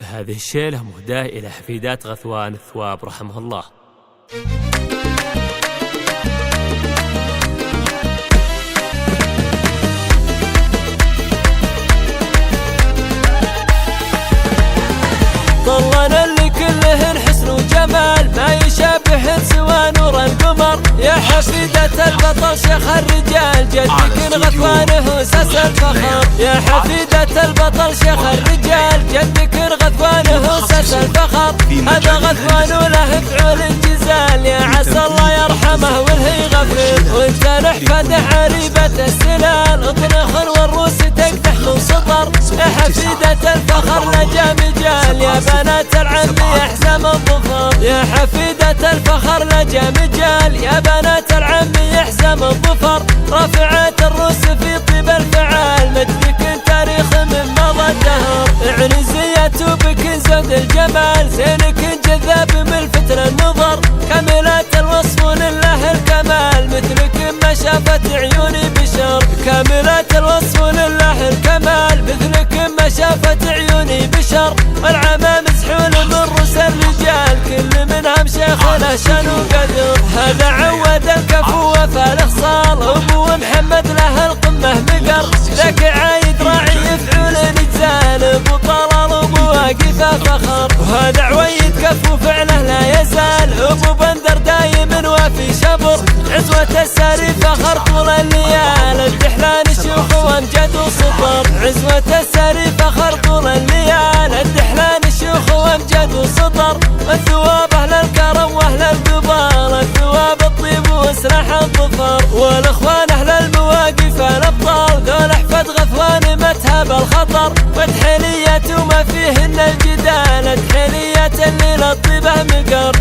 هذه الشيلة مهداة إلى حفيدات غثوان الثواب رحمه الله. طلنا اللي كلهن حسن وجمال ما يشابهن سوى نور القمر. يا حفيدة البطل شيخ الرجال جدك غثوانه ساس الفخر. يا حفيدة البطل شيخ الرجال جدك غثوانه ساس الفخر. هذا غثوان له فعول الجزال يا عسى الله يرحمه والهي غفر. وانت نحفد عريبة السلال اطنخ والروس تقدح من سطر. يا حفيدة الفخر لجا مجال يا بنات العم يحزم الظفر. يا حفيدة الفخر لجا مجال يا بنات العم يحزم الظفر. رفعت الروس في طيب الفعال مجدك تاريخ من مضى الدهر. عنزية بك زود الجمال زينك جذاب من الفتر النظر. كاملات الوصف لله الكمال مثلك ما شافت عيوني بشر. كاملات الوصف لله الكمال مثلك ما شافت عيوني بشر. والعمام زحول من رؤوس الرجال كل منهم شيخ له شان وقدر. هذا عود الكفو وفى الخصال ابو محمد له القمه مقر. ذاك عايد راعي يفعل نجزال ابو طلال ابو واقف فخر. وهذا عويد كفو فعله لا يزال ابو بندر دايم وفي شبر. عزوة الساري فخر طول الليال الدحلان شيوخ وامجد وسطر. عزوة الساري فخر طول الليال الدحلان شيوخ وامجد وسطر. الثواب اهل الكرم واهل القبال الثواب الطيب وسلاح الظفر. والاخوان اهل المواقف الابطال ذول احفاد غثوان متهب الخطر. والتحليات وما فيهن الجدال التحليات اللي للطيبه مقر.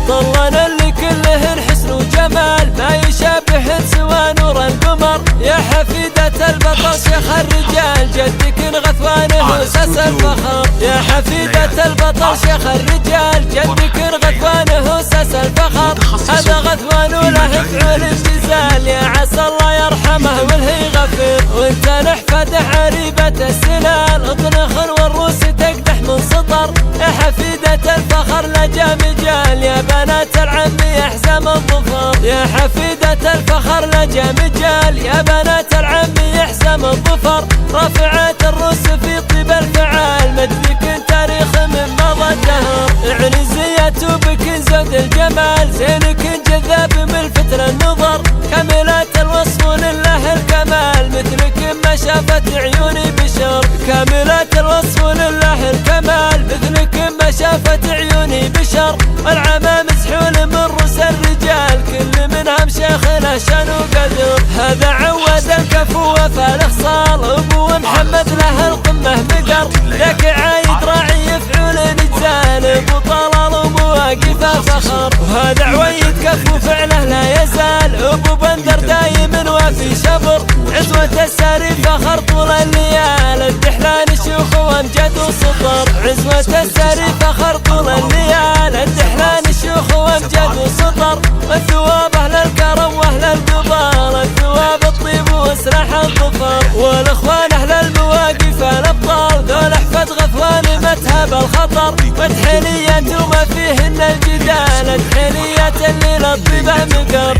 طلنا اللي كلهن حسن وجمال ما يشابهن سوى نور القمر. يا حفيدة البطل شيخ الرجال جدك غثوانه ساس الفخر. يا حفيدة البطل شيخ الرجال جدك غثوانه ساس الفخر. هذا غثوان له فعول الجزال يا عسى الله يرحمه والهي غفر. وانت نحفد عريبة السلال اطنخ والروس تقدح من سطر. يا حفيدة الفخر لجا مجال يا بنات العم يحزم الظفر. يا حفيدة الفخر لجا مجال يا بنات العم يحزم الظفر. رفعت الروس في طيب الفعال مجدك تاريخ من مضى الدهر. عنزية بك زود الجمال زينك جذاب من الفتر النظر. كاملات الوصف لله الكمال مثلك ما شافت عيوني بشر. كاملات الوصف لله الكمال مثلك ما شافت عيوني بشر. والعمام زحول من رؤوس الرجال كل منهم شيخ له شان وقدر. هذا عود الكفو وفى الخصال ابو محمد له القمه مقر. ذاك عايد راعي يفعل نجزال ابو طلال ابو واقف فخر. وهذا عويد كفو فعله لا يزال ابو بندر دايم وفي شبر. عزوة الساري فخر طول الليال الدحلان شيوخ وامجد وسطر. عزوة الساري فخر طول الليال الدحلان شيوخ وامجد وسطر. والثواب اهل الكرم واهل القبال الثواب الطيب وسلاح الظفر. والاخوان اهل المواقف الابطال ذول احفاد غثوان متهب الخطر. والتحليات وما فيهن الجدال التحليات اللي للطيبه مقر.